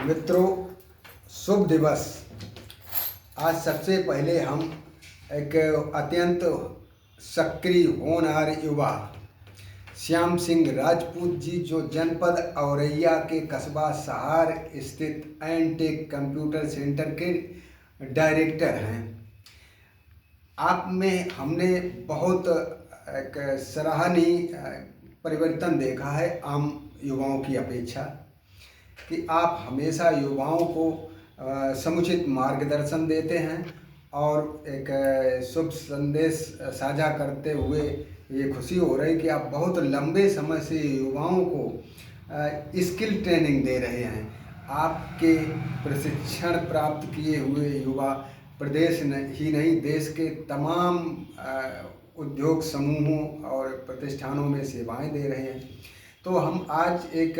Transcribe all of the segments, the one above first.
मित्रों, शुभ दिवस। आज सबसे पहले हम एक अत्यंत सक्रिय होनहार युवा श्याम सिंह राजपूत जी, जो जनपद औरैया के कस्बा सहार स्थित एनटेक कंप्यूटर सेंटर के डायरेक्टर हैं। आप में हमने बहुत एक सराहनीय परिवर्तन देखा है आम युवाओं की अपेक्षा, कि आप हमेशा युवाओं को समुचित मार्गदर्शन देते हैं और एक शुभ संदेश साझा करते हुए ये खुशी हो रही कि आप बहुत लंबे समय से युवाओं को स्किल ट्रेनिंग दे रहे हैं। आपके प्रशिक्षण प्राप्त किए हुए युवा प्रदेश ही नहीं, देश के तमाम उद्योग समूहों और प्रतिष्ठानों में सेवाएं दे रहे हैं। तो हम आज एक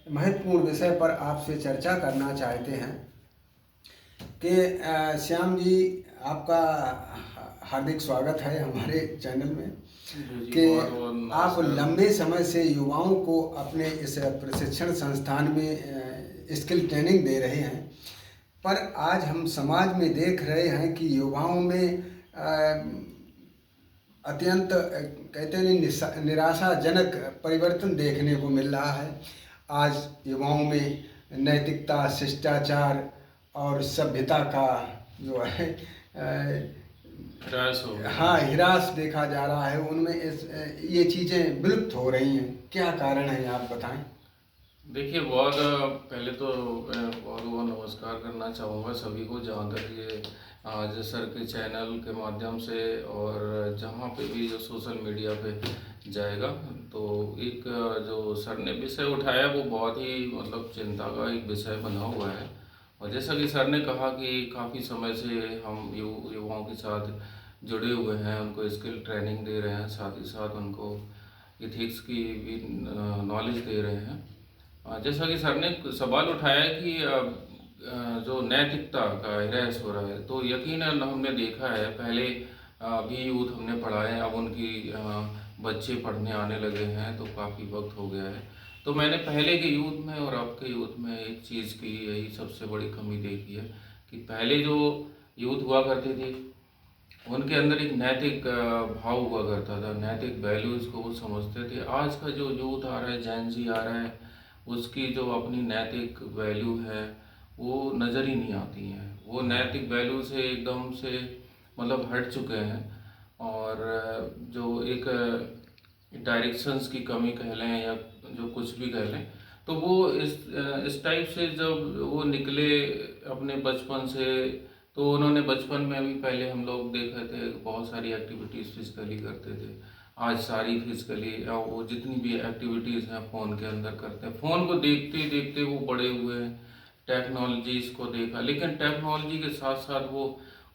महत्वपूर्ण विषय पर आपसे चर्चा करना चाहते हैं कि श्याम जी, आपका हार्दिक स्वागत है हमारे चैनल में। कि आप लंबे समय से युवाओं को अपने इस प्रशिक्षण संस्थान में स्किल ट्रेनिंग दे रहे हैं, पर आज हम समाज में देख रहे हैं कि युवाओं में अत्यंत कहते हैं निराशाजनक परिवर्तन देखने को मिल रहा है। आज युवाओं में नैतिकता, शिष्टाचार और सभ्यता का जो है हिरास देखा जा रहा है। उनमें ये चीज़ें विलुप्त हो रही हैं। क्या कारण है, आप बताएं। देखिए, बहुत पहले तो मैं बहुत नमस्कार करना चाहूँगा सभी को, जहाँ तक ये आज सर के चैनल के माध्यम से और जहाँ पे भी जो सोशल मीडिया पे जाएगा, तो एक जो सर ने विषय उठाया वो बहुत ही मतलब चिंता का एक विषय बना हुआ है। और जैसा कि सर ने कहा कि काफ़ी समय से हम युवाओं के साथ जुड़े हुए हैं, उनको स्किल ट्रेनिंग दे रहे हैं, साथ ही साथ उनको इथिक्स की भी नॉलेज दे रहे हैं। जैसा कि सर ने सवाल उठाया कि जो नैतिकता का ह्रास हो रहा है, तो यकीनन हमने देखा है पहले भी यूथ हमने पढ़ाए, अब उनकी बच्चे पढ़ने आने लगे हैं, तो काफ़ी वक्त हो गया है। तो मैंने पहले के यूथ में और अब के यूथ में एक चीज़ की यही सबसे बड़ी कमी देखी है कि पहले जो यूथ हुआ करते थे उनके अंदर एक नैतिक भाव हुआ करता था, नैतिक वैल्यूज़ को वो समझते थे। आज का जो यूथ आ रहा है, जेन ज़ी आ रहा है, उसकी जो अपनी नैतिक वैल्यू है वो नज़र ही नहीं आती हैं। वो नैतिक वैल्यू से एकदम से मतलब हट चुके हैं। और जो एक डायरेक्शंस की कमी कह लें या जो कुछ भी कह लें, तो वो इस टाइप से जब वो निकले अपने बचपन से, तो उन्होंने बचपन में भी पहले हम लोग देखे थे बहुत सारी एक्टिविटीज़ फिजिकली करते थे। आज सारी फिजिकली वो जितनी भी एक्टिविटीज़ हैं फ़ोन के अंदर करते हैं। फ़ोन को देखते देखते वो बड़े हुए हैं, टेक्नोलॉजीज़ को देखा, लेकिन टेक्नोलॉजी के साथ साथ वो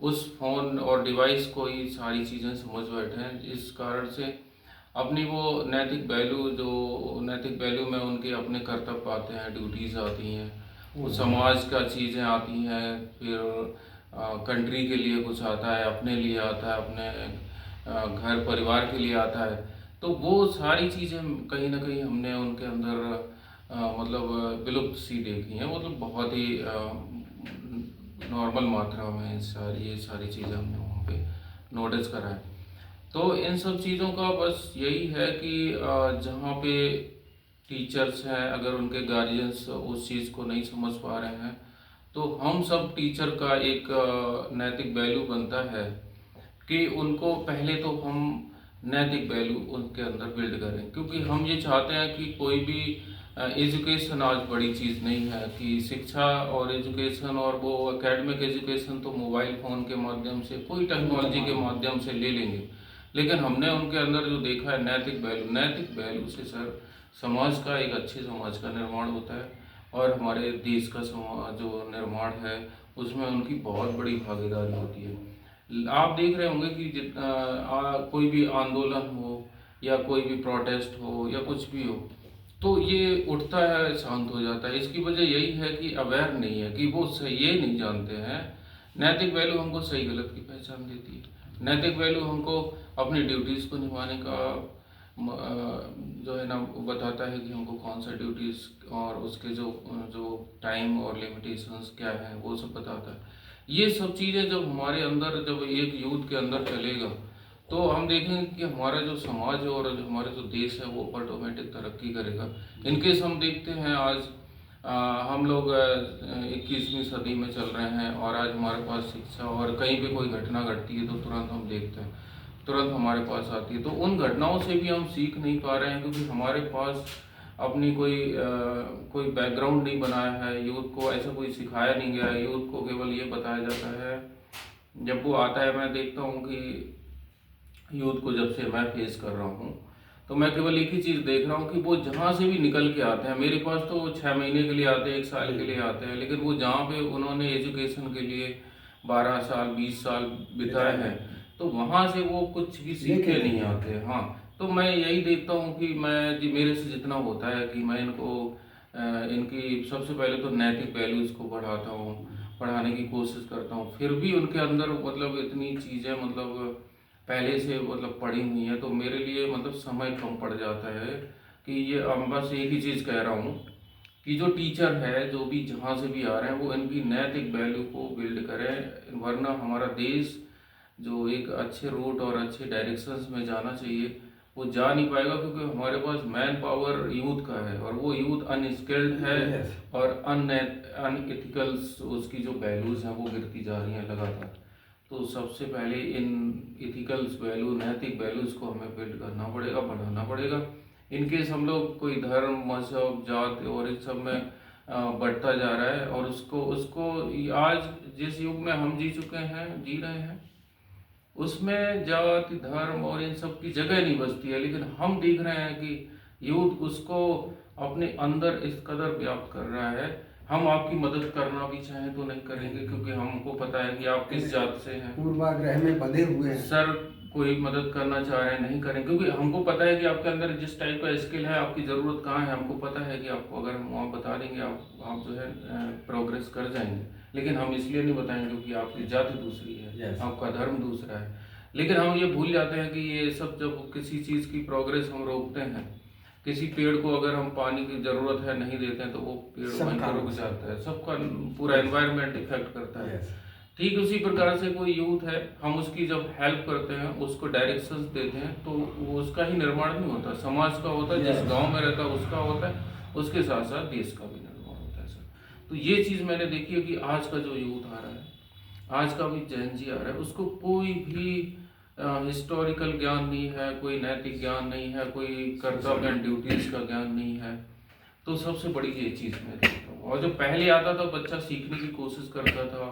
उस फ़ोन और डिवाइस को ही सारी चीज़ें समझ बैठे हैं। इस कारण से अपनी वो नैतिक वैल्यू में उनके अपने कर्तव्य आते हैं, ड्यूटीज़ आती हैं, वो समाज का चीज़ें आती हैं, फिर कंट्री के लिए कुछ आता है, अपने लिए आता है, अपने घर परिवार के लिए आता है। तो वो सारी चीज़ें कहीं ना कहीं हमने उनके अंदर मतलब विलुप्त सी देखी हैं। मतलब बहुत ही नॉर्मल मात्रा में ये सारी चीज़ें हमने वहाँ पे नोटिस करा है। तो इन सब चीज़ों का बस यही है कि जहाँ पे टीचर्स हैं, अगर उनके गार्जियंस उस चीज़ को नहीं समझ पा रहे हैं, तो हम सब टीचर का एक नैतिक वैल्यू बनता है कि उनको पहले तो हम नैतिक वैल्यू उनके अंदर बिल्ड करें। क्योंकि हम ये चाहते हैं कि कोई भी एजुकेशन आज बड़ी चीज़ नहीं है, कि शिक्षा और एजुकेशन और वो एकेडमिक एजुकेशन तो मोबाइल फ़ोन के माध्यम से, कोई टेक्नोलॉजी के माध्यम से ले लेंगे, लेकिन हमने उनके अंदर जो देखा है नैतिक वैल्यू से सर समाज का, एक अच्छे समाज का निर्माण होता है। और हमारे देश का समाज जो निर्माण है उसमें उनकी बहुत बड़ी भागीदारी होती है। आप देख रहे होंगे कि जितना कोई भी आंदोलन हो या कोई भी प्रोटेस्ट हो या कुछ भी हो, तो ये उठता है, शांत हो जाता है। इसकी वजह यही है कि अवेयर नहीं है, कि वो सही ये नहीं जानते हैं। नैतिक वैल्यू हमको सही गलत की पहचान देती है। नैतिक वैल्यू हमको अपनी ड्यूटीज़ को निभाने का जो है ना वो बताता है कि हमको कौन सा ड्यूटीज़ और उसके जो जो टाइम और लिमिटेशंस क्या है वो सब बताता है। ये सब चीज़ें जब हमारे अंदर, जब एक यूथ के अंदर चलेगा, तो हम देखेंगे कि हमारा जो समाज और जो हमारा जो देश है वो ऑटोमेटिक तरक्की करेगा। इनकेस हम देखते हैं आज हम लोग 21वीं सदी में चल रहे हैं और आज हमारे पास शिक्षा, और कहीं पे कोई घटना घटती है तो तुरंत हम देखते हैं, तुरंत हमारे पास आती है। तो उन घटनाओं से भी हम सीख नहीं पा रहे हैं, क्योंकि हमारे पास अपनी कोई बैकग्राउंड नहीं बनाया है। यूथ को ऐसा कोई सिखाया नहीं गया है। यूथ को केवल ये बताया जाता है, जब वो आता है, मैं देखता हूँ कि यूथ को जब से मैं फेस कर रहा हूँ, तो मैं केवल एक ही चीज़ देख रहा हूँ कि वो जहाँ से भी निकल के आते हैं, मेरे पास तो 6 महीने के लिए आते हैं, 1 साल के लिए आते हैं, लेकिन वो जहाँ पे उन्होंने एजुकेशन के लिए 12 साल 20 साल बिताए हैं, तो वहाँ से वो कुछ भी सीख के नहीं आते। हाँ, तो मैं यही देखता हूँ कि मैं जी मेरे से जितना होता है कि मैं इनको इनकी सबसे पहले तो नैतिक वैल्यूज़ को बढ़ाता हूँ, पढ़ाने की कोशिश करता हूँ। फिर भी उनके अंदर मतलब इतनी चीज़ें मतलब पहले से मतलब पड़ी हुई है, तो मेरे लिए मतलब समय कम पड़ जाता है कि ये बस एक ही चीज़ कह रहा हूँ कि जो टीचर है, जो भी जहाँ से भी आ रहे हैं, वो इनकी नैतिक वैल्यू को बिल्ड करें, वरना हमारा देश जो एक अच्छे रूट और अच्छे डायरेक्शंस में जाना चाहिए वो जा नहीं पाएगा, क्योंकि हमारे पास मैन पावर यूथ का है और वो यूथ अनस्किल्ड है और अनएथिकल उसकी जो वैल्यूज़ हैं वो गिरती जा रही हैं लगातार। तो सबसे पहले इन इथिकल्स वैल्यू, नैतिक वैल्यूज़ को हमें बिल्ड करना पड़ेगा, बढ़ाना पड़ेगा। इनकेस हम लोग कोई धर्म, मजहब, जात और इन सब में बढ़ता जा रहा है, और उसको उसको आज जिस युग में हम जी चुके हैं, जी रहे हैं, उसमें जाति, धर्म और इन सब की जगह नहीं बचती है। लेकिन हम देख रहे हैं कि यूथ उसको अपने अंदर इस कदर व्याप्त कर रहा है। हम आपकी मदद करना भी चाहें तो नहीं करेंगे, क्योंकि हमको पता है कि आप किस जात से हैं। पूर्वाग्रह में बंधे हुए हैं सर, कोई मदद करना चाह रहे हैं नहीं करें, क्योंकि हमको पता है कि आपके अंदर जिस टाइप का स्किल है, आपकी ज़रूरत कहाँ है, हमको पता है कि आपको अगर हम वहाँ बता देंगे आप जो है प्रोग्रेस कर जाएंगे। लेकिन हम इसलिए नहीं बताएंगे क्योंकि आपकी जाति दूसरी है, आपका धर्म दूसरा है। लेकिन हम ये भूल जाते हैं कि ये सब जब किसी चीज़ की प्रोग्रेस हम रोकते हैं, किसी पेड़ को अगर हम पानी की ज़रूरत है नहीं देते हैं, तो वो पेड़ वहीं पर रुक जाता है, सबका पूरा एनवायरनमेंट इफेक्ट करता है। ठीक उसी प्रकार से कोई यूथ है, हम उसकी जब हेल्प करते हैं, उसको डायरेक्शंस देते हैं, तो वो उसका ही निर्माण नहीं होता, समाज का होता है, जिस गांव में रहता है उसका होता है, उसके साथ साथ देश का भी निर्माण होता है सर। तो ये चीज़ मैंने देखी है कि आज का जो यूथ आ रहा है, आज का भी जेन जी आ रहा है, उसको कोई भी हिस्टोरिकल ज्ञान नहीं है, कोई नैतिक ज्ञान नहीं है, कोई कर्तव्य एंड ड्यूटीज़ का ज्ञान नहीं है। तो सबसे बड़ी ये चीज़ मैं देखता हूँ। और जो पहले आता था, बच्चा सीखने की कोशिश करता था,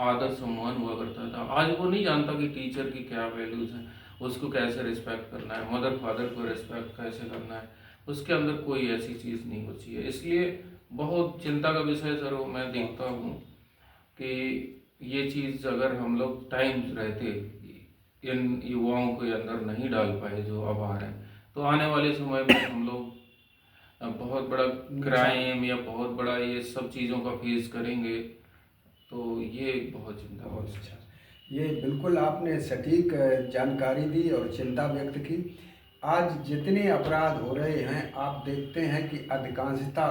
आदर सम्मान हुआ करता था, आज वो नहीं जानता कि टीचर की क्या वैल्यूज़ हैं, उसको कैसे रिस्पेक्ट करना है, मदर फादर को रिस्पेक्ट कैसे करना है, उसके अंदर कोई ऐसी चीज़ नहीं बची है। इसलिए बहुत चिंता का विषय सर मैं देखता हूँ कि ये चीज़ अगर हम लोग टाइम रहते इन युवाओं के अंदर नहीं डाल पाए जो अब आ रहे हैं, तो आने वाले समय में हम लोग बहुत बड़ा क्राइम या बहुत बड़ा ये सब चीज़ों का फेस करेंगे। तो ये बहुत चिंता। बहुत अच्छा, ये बिल्कुल आपने सटीक जानकारी दी और चिंता व्यक्त की। आज जितने अपराध हो रहे हैं, आप देखते हैं कि अधिकांशता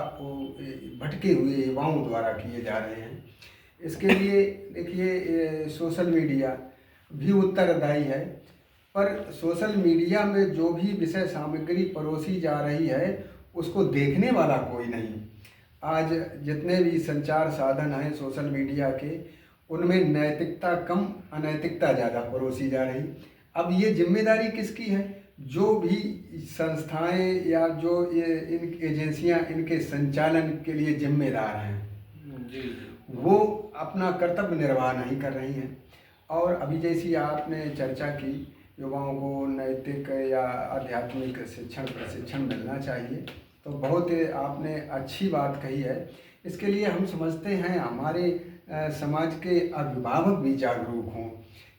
भटके हुए युवाओं द्वारा किए जा रहे हैं। इसके लिए देखिए सोशल मीडिया भी उत्तरदायी है, पर सोशल मीडिया में जो भी विषय सामग्री परोसी जा रही है उसको देखने वाला कोई नहीं। आज जितने भी संचार साधन हैं सोशल मीडिया के, उनमें नैतिकता कम, अनैतिकता ज़्यादा परोसी जा रही। अब ये जिम्मेदारी किसकी है? जो भी संस्थाएं या जो ये इन एजेंसियां इनके संचालन के लिए जिम्मेदार हैं जी, वो अपना कर्तव्य निर्वाह नहीं कर रही हैं। और अभी जैसी आपने चर्चा की, युवाओं को नैतिक या आध्यात्मिक प्रशिक्षण मिलना चाहिए, तो बहुत आपने अच्छी बात कही है। इसके लिए हम समझते हैं हमारे समाज के अभिभावक भी जागरूक हों,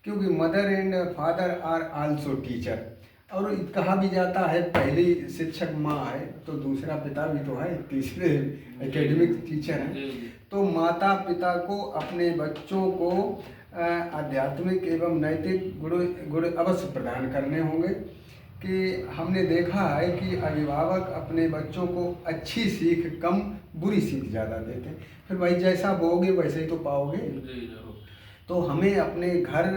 क्योंकि mother and father are also teacher. और कहा भी जाता है पहली शिक्षक माँ है तो दूसरा पिता भी तो है, तीसरे एकेडमिक टीचर हैं। तो माता पिता को अपने बच्चों को आध्यात्मिक एवं नैतिक गुण अवश्य प्रदान करने होंगे कि हमने देखा है कि अभिभावक अपने बच्चों को अच्छी सीख कम, बुरी सीख ज़्यादा देते हैं। फिर भाई जैसा बोओगे वैसे ही तो पाओगे। जी जरूर। तो हमें अपने घर,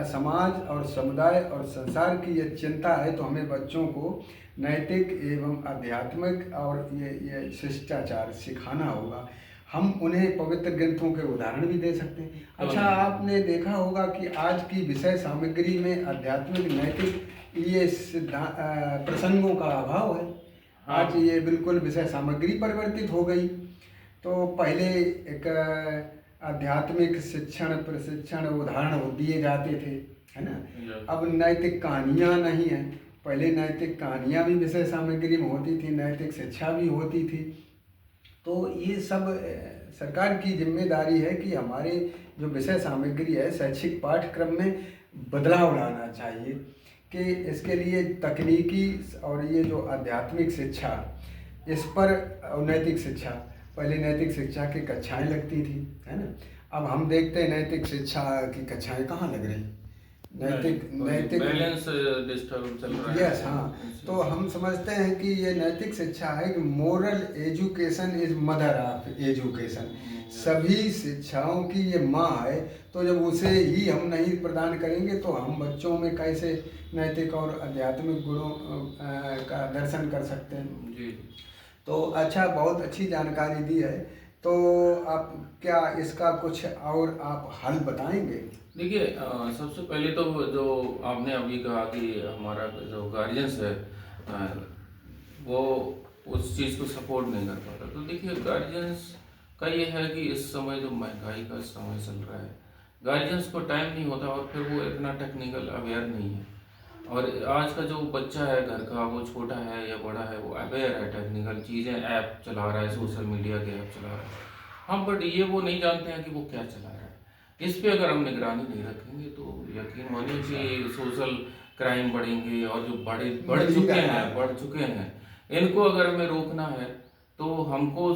समाज और समुदाय और संसार की ये चिंता है, तो हमें बच्चों को नैतिक एवं आध्यात्मिक और ये शिष्टाचार सिखाना होगा। हम उन्हें पवित्र ग्रंथों के उदाहरण भी दे सकते हैं। अच्छा, आपने देखा होगा कि आज की विषय सामग्री में आध्यात्मिक, नैतिक ये प्रसंगों का अभाव है। आज ये बिल्कुल विषय सामग्री परिवर्तित हो गई। तो पहले एक आध्यात्मिक शिक्षण, प्रशिक्षण, उदाहरण दिए जाते थे, है ना। अब नैतिक कहानियाँ नहीं हैं। पहले नैतिक कहानियाँ भी विषय सामग्री में होती थी, नैतिक शिक्षा भी होती थी। तो ये सब सरकार की जिम्मेदारी है कि हमारे जो विषय सामग्री है, शैक्षिक पाठ्यक्रम में बदलाव लाना चाहिए कि इसके लिए तकनीकी और ये जो आध्यात्मिक शिक्षा, इस पर, और नैतिक शिक्षा, पहले नैतिक शिक्षा की कक्षाएं लगती थी, है ना। अब हम देखते हैं नैतिक शिक्षा की कक्षाएं कहाँ लग रही। नैतिक बैलेंस डिस्टर्ब चल रहा है। यस, हाँ। तो हम समझते हैं कि ये नैतिक शिक्षा है कि moral education is mother of education. सभी शिक्षाओं की ये माँ है। तो जब उसे ही हम नहीं प्रदान करेंगे तो हम बच्चों में कैसे नैतिक और आध्यात्मिक गुणों का दर्शन कर सकते हैं। जी। तो अच्छा, बहुत अच्छी जानकारी दी है। तो आप क्या इसका कुछ और आप हल बताएंगे? देखिए, सबसे पहले तो जो आपने अभी कहा कि हमारा जो गार्जियंस है वो उस चीज़ को सपोर्ट नहीं कर पाता। तो देखिए, गार्जियंस का ये है कि इस समय जो महंगाई का समय चल रहा है, गार्जियंस को टाइम नहीं होता और फिर वो इतना टेक्निकल अवेयर नहीं है। और आज का जो बच्चा है घर का, वो छोटा है या बड़ा है, वो अवेयर है टेक्निकल चीज़ें, ऐप चला रहा है, सोशल मीडिया के ऐप चला रहा है। हाँ, बट ये वो नहीं जानते हैं कि वो क्या चला रहा है। इस पे अगर हम निगरानी नहीं रखेंगे तो यकीन मानिए कि सोशल क्राइम बढ़ेंगे और जो बढ़ चुके हैं, इनको अगर हमें रोकना है तो हमको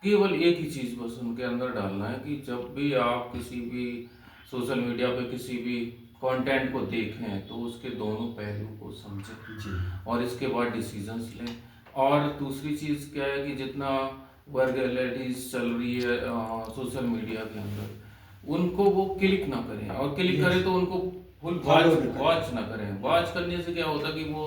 केवल एक ही चीज़ बस उनके अंदर डालना है कि जब भी आप किसी भी सोशल मीडिया पे किसी भी कंटेंट को देखें तो उसके दोनों पहलू को समझें और इसके बाद डिसीजंस लें। और दूसरी चीज़ क्या है कि जितना वर्गलिटीज चल रही है सोशल मीडिया के अंदर, उनको वो क्लिक ना करें, और क्लिक करें तो उनको फुल वॉच ना करें। वॉच करने से क्या होता है कि वो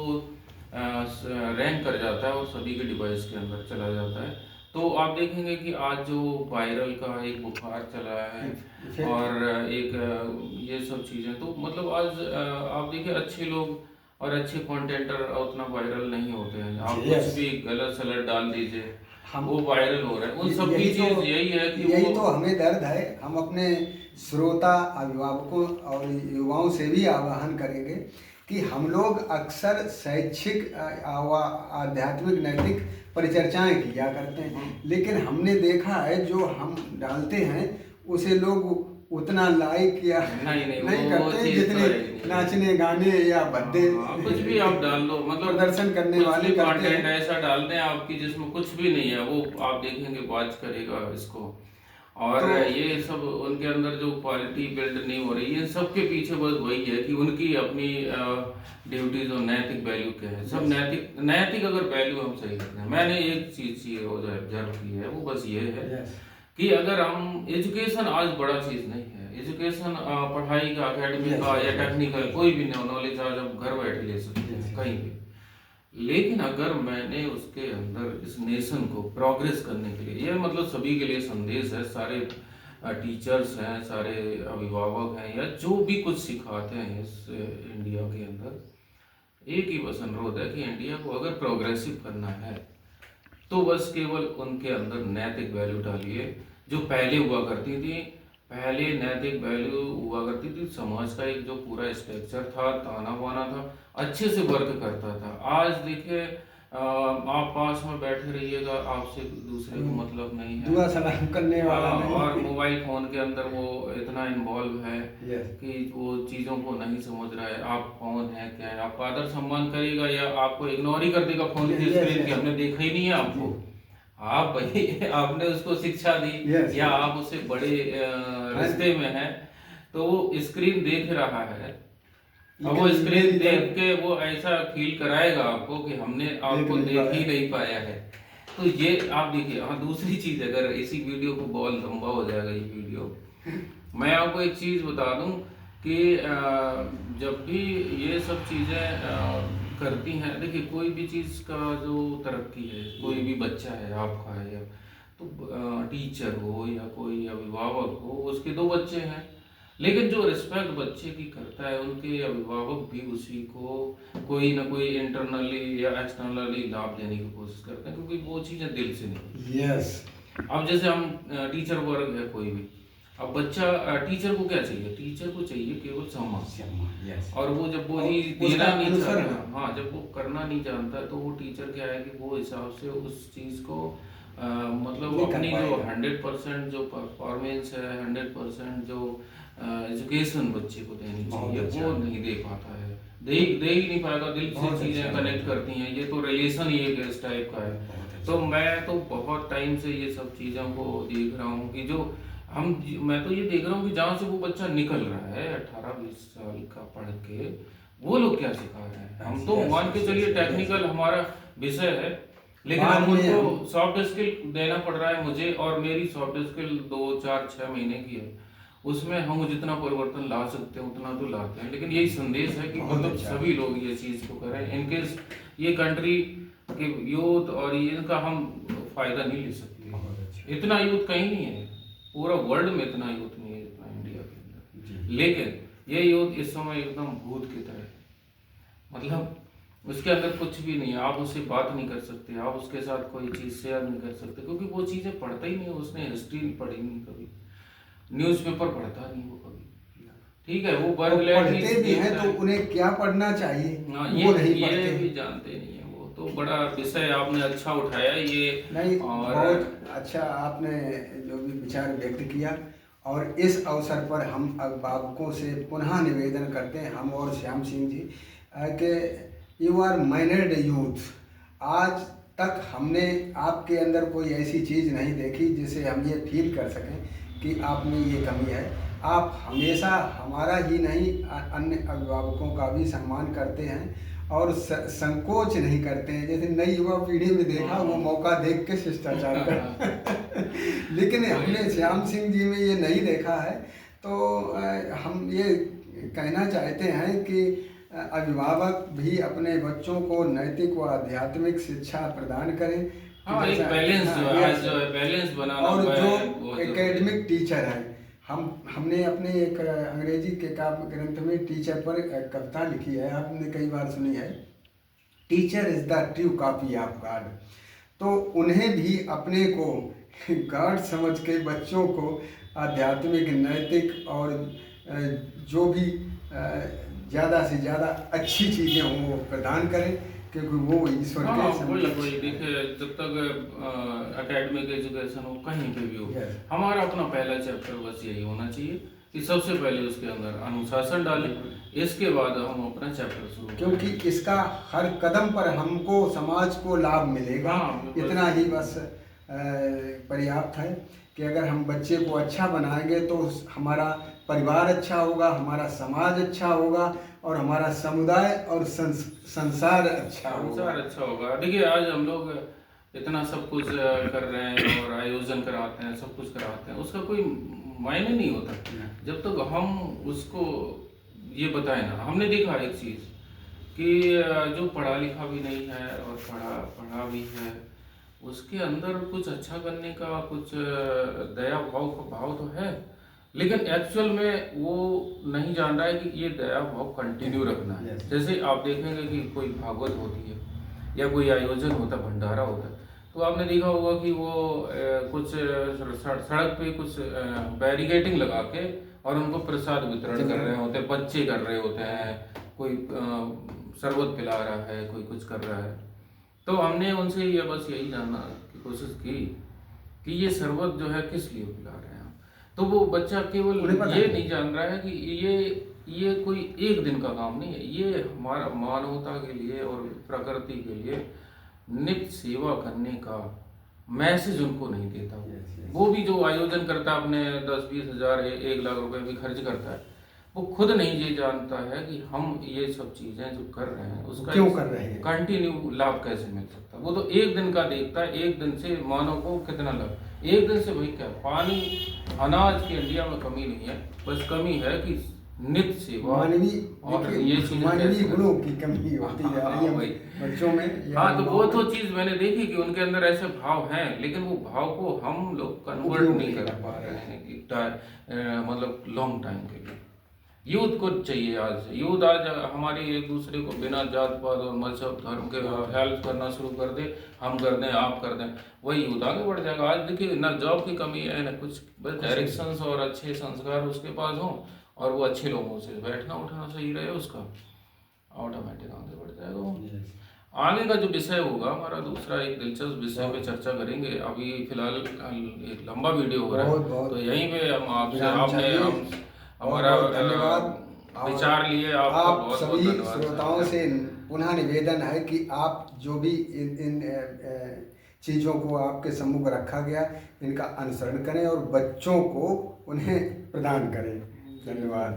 रैंक कर जाता है और सभी के डिवाइस के अंदर चला जाता है। तो आप देखेंगे कि आज जो वायरल का एक बुखार चला है और एक ये सब चीज़ें, तो मतलब आज आप देखिए अच्छे लोग और अच्छे कंटेंटर उतना वायरल नहीं होते हैं। आप कुछ भी गलत सलत डाल दीजिए, वो वायरल हो रहा है। उन सब की चीज़ यही है कि यही तो हमें दर्द है। हम अपने श्रोता, अभिभावकों और युवाओं से भी आह्वान करेंगे कि हम लोग अक्सर शैक्षिक आध्यात्मिक नैतिक परिचर्चाएं किया करते हैं, लेकिन हमने देखा है जो हम डालते हैं उसे लोग उतना लाइक या नहीं करते जितने नाचने गाने या भद्दे कुछ भी आप डाल दो, मतलब प्रदर्शन करने वाले कंटेंट ऐसा डाल दें आपकी जिसमें कुछ भी नहीं है, वो आप देखेंगे वॉच करेगा इसको। और तो ये सब उनके अंदर जो क्वालिटी बिल्ड नहीं हो रही है, सबके पीछे बस वही है कि उनकी अपनी ड्यूटीज और नैतिक वैल्यू क्या है। सब नैतिक अगर वैल्यू हम सही रखते हैं, मैंने एक चीज ये ऑब्जर्व की है, वो बस ये है कि अगर हम एजुकेशन आज बड़ा चीज नहीं है। एजुकेशन पढ़ाई का, एकेडमिक का या टेक्निकल कोई भी नॉलेज आज हम घर बैठे ले सकते हैं कहीं भी। लेकिन अगर मैंने उसके अंदर इस नेशन को प्रोग्रेस करने के लिए, ये मतलब सभी के लिए संदेश है, सारे टीचर्स हैं, सारे अभिभावक हैं, या जो भी कुछ सिखाते हैं इस इंडिया के अंदर, एक ही बस अनुरोध है कि इंडिया को अगर प्रोग्रेसिव करना है तो बस केवल उनके अंदर नैतिक वैल्यू डालिए जो पहले हुआ करती थी। पहले नैतिक वैल्यू हुआ करती थी, समाज का एक जो पूरा स्ट्रक्चर था, ताना बाना था, अच्छे से वर्क करता था। आज देखिए आप पास में बैठे रहिएगा, आपसे दूसरे को मतलब नहीं है, दुआ सलाम करने वाला नहीं। और मोबाइल फोन के अंदर वो इतना इन्वॉल्व है कि वो चीज़ों को नहीं समझ रहा है। आप कौन है, क्या है, आपका आदर सम्मान करेगा या आपको इग्नोर ही कर देगा फोन की स्क्रीन की, हमने देखा ही नहीं है आपको। आप भाई आपने उसको शिक्षा दी या आप उससे बड़े रिश्ते में हैं, तो वो स्क्रीन देख रहा है अब वो स्क्रीन देख के वो ऐसा फील कराएगा आपको कि हमने आपको देख ही नहीं पाया है। तो ये आप देखिए। हाँ, दूसरी चीज, अगर इसी वीडियो को बहुत लंबा हो जाएगा ये वीडियो, मैं आपको एक चीज बता दूं कि जब भी ये सब चीजें करती हैं, देखिए कोई भी चीज का जो तरक्की है, कोई भी बच्चा है आपका है, या तो टीचर हो या कोई अभिभावक हो, उसके दो बच्चे हैं, लेकिन जो रिस्पेक्ट बच्चे की करता है, उनके अभिभावक भी उसी को कोई ना कोई इंटरनली या एक्सटर्नली लाभ देने की कोशिश करते हैं, क्योंकि वो चीज़ें दिल से नहीं। यस। अब जैसे हम टीचर वर्ग है कोई भी, अब बच्चा टीचर को क्या चाहिए? टीचर को चाहिए केवल सम्मान। यस। और वो जब वो ही देना नहीं चाहता, हाँ, जब वो करना नहीं जानता, तो वो टीचर क्या है कि वो हिसाब से उस चीज़ को मतलब अपनी जो 100% जो परफॉर्मेंस है, 100% जो एजुकेशन बच्चे को देनी चाहिए, वो नहीं दे पाता है, दे ही नहीं पाएगा। दिल से चीज़ें कनेक्ट करती हैं, ये तो रिलेशन ही एक इस टाइप का है। तो मैं तो बहुत टाइम से ये सब चीज़ों को देख रहा हूँ कि जो मैं तो ये देख रहा हूँ कि जहाँ से वो बच्चा निकल रहा है 18-20 साल का पढ़ के, वो लोग क्या सिखा रहे हैं। हम तो मान के चलिए टेक्निकल हमारा विषय है, लेकिन हम उनको सॉफ्ट स्किल देना पड़ रहा है मुझे, और मेरी सॉफ्ट स्किल 2-4-6 महीने की है, उसमें हम जितना परिवर्तन ला सकते हैं उतना तो लाते हैं। लेकिन यही संदेश है कि मतलब सभी लोग ये चीज़ को करें, इनकेस ये कंट्री के यूथ और इनका हम फायदा नहीं ले सकते। इतना यूथ कहीं नहीं है, पूरा वर्ल्ड में इतना यूथ नहीं है जितना इंडिया के अंदर। लेकिन ये यूथ इस समय एकदम भूत की तरह है, मतलब उसके अंदर कुछ भी नहीं है। आप उससे बात नहीं कर सकते, आप उसके साथ कोई चीज़ शेयर नहीं कर सकते, क्योंकि वो चीज़ें पढ़ता ही नहीं है। उसने हिस्ट्री पढ़ी नहीं कभी, न्यूज़पेपर पढ़ता नहीं वो कभी, ठीक है। वो पढ़ते भी हैं तो उन्हें क्या पढ़ना चाहिए, वो नहीं पढ़ते, ये भी जानते नहीं है। वो तो बड़ा विषय आपने अच्छा उठाया ये, नहीं, और बहुत अच्छा आपने जो भी विचार व्यक्त किया। और इस अवसर पर हम अभिभावकों से पुनः निवेदन करते हैं, हम और श्याम सिंह जी, कि यू आर माइनर्ड यूथ। आज तक हमने आपके अंदर कोई ऐसी चीज़ नहीं देखी जिसे हम ये फील कर सकें कि आप में ये कमी है। आप हमेशा हमारा ही नहीं अन्य अभिभावकों का भी सम्मान करते हैं और संकोच नहीं करते हैं। जैसे नई युवा पीढ़ी में देखा, वो मौका देख के शिष्टाचार कर लेकिन हमने श्याम सिंह जी में ये नहीं देखा है। तो हम ये कहना चाहते हैं कि अभिभावक भी अपने बच्चों को नैतिक व आध्यात्मिक शिक्षा प्रदान करें। हाँ, एक बैलेंस बनाना। और जो एकेडमिक टीचर है, हमने अपने एक अंग्रेजी के काव्य ग्रंथ में टीचर पर कविता लिखी है, आपने कई बार सुनी है, teacher is the true copy of God. तो उन्हें भी अपने को गॉड समझ के बच्चों को आध्यात्मिक, नैतिक और जो भी ज़्यादा से ज़्यादा अच्छी चीज़ें हों वो प्रदान करें, क्योंकि वो ईश्वर के वही देखिए, जब तक एकेडमिक एजुकेशन हो कहीं पे भी हो, हमारा अपना पहला चैप्टर बस यही होना चाहिए कि सबसे पहले उसके अंदर अनुशासन डालें, इसके बाद हम अपना चैप्टर शुरू, क्योंकि इसका हर कदम पर हमको, समाज को लाभ मिलेगा। इतना ही बस पर्याप्त है कि अगर हम बच्चे को अच्छा बनाएंगे तो हमारा परिवार अच्छा होगा, हमारा समाज अच्छा होगा और हमारा समुदाय और संसार अच्छा होगा। देखिए आज हम लोग इतना सब कुछ कर रहे हैं और आयोजन कराते हैं, सब कुछ कराते हैं, उसका कोई मायने नहीं होता जब तक हम उसको ये बताएं ना। हमने देखा एक चीज़ कि जो पढ़ा लिखा भी नहीं है और पढ़ा भी है, उसके अंदर कुछ अच्छा करने का, कुछ दया भाव तो है, लेकिन एक्चुअल में वो नहीं जान रहा है कि ये दया भाव कंटिन्यू रखना है। जैसे आप देखेंगे कि कोई भागवत होती है या कोई आयोजन होता, भंडारा होता है, तो आपने देखा होगा कि वो कुछ सड़क पे कुछ बैरिकेडिंग लगा के और उनको प्रसाद वितरण कर रहे होते हैं, बच्चे कर रहे होते हैं, कोई शरबत पिला रहा है, कोई कुछ कर रहा है। तो हमने उनसे ये बस यही जानना की कोशिश की कि ये शरबत जो है किस लिए पिला रहे हैं। तो वो बच्चा केवल ये नहीं जान रहा है कि ये कोई एक दिन का काम नहीं है, ये हमारा मानवता के लिए और प्रकृति के लिए नित्य सेवा करने का मैसेज उनको नहीं देता। वो भी जो आयोजन करता है, अपने 10-20 हज़ार 1 लाख रुपए भी खर्च करता है, वो खुद नहीं ये जानता है कि हम ये सब चीजें जो कर रहे हैं उसका क्यों कर रहे हैं? कंटिन्यू लाभ कैसे मिल सकता है। वो तो एक दिन का देखता है, एक दिन से मानव को कितना लाभ, एक दिन से भाई क्या पानी अनाज की इंडिया में कमी नहीं है, बस कमी है कि नित्य सेवा मानवीय और ये देखिए, चीजें मानवीय कैसे गुणों की कमी होती जा रही भाई। है बच्चों में या हाँ, तो वो माँ तो में। चीज मैंने देखी कि उनके अंदर ऐसे भाव हैं, लेकिन वो भाव को हम लोग कन्वर्ट उपयोग नहीं नहीं कर कर पा रहे हैं कि मतलब लॉन्ग टाइम के लिए। यूथ को चाहिए, आज यूथ आज हमारी एक दूसरे को बिना जात पात और मजहब धर्म के हेल्प करना शुरू कर दे, हम कर दें आप कर दें, वही यूथ आगे बढ़ जाएगा। आज देखिए ना जॉब की कमी है ना कुछ, बस डायरेक्शंस और अच्छे संस्कार उसके पास हों और वो अच्छे लोगों से बैठना उठना सही रहे, उसका ऑटोमेटिक आगे बढ़ जाएगा वो। आगे का जो विषय होगा हमारा दूसरा एक दिलचस्प विषय पे चर्चा करेंगे। अभी फिलहाल एक लंबा वीडियो हो रहा है, तो यहीं पे हम आपसे आपने हम हमारा धन्यवाद। विचार लिए, आपका आप बहुत बहुत सभी धन्यवाद। श्रोताओं से पुनः निवेदन है कि आप जो भी इन चीज़ों को आपके सम्मुख रखा गया, इनका अनुसरण करें और बच्चों को उन्हें प्रदान करें। धन्यवाद,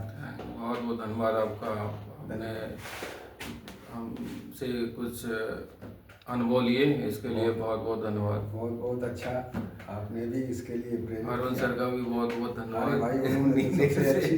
बहुत बहुत धन्यवाद आपका। आपने हमसे कुछ अनुभव लिए, इसके लिए बहुत बहुत धन्यवाद। बहुत बहुत अच्छा, आपने भी इसके लिए प्रेरित अरुण किया। सर का भी बहुत बहुत अरे धन्यवाद। भाई, उन्होंने सबसे अच्छी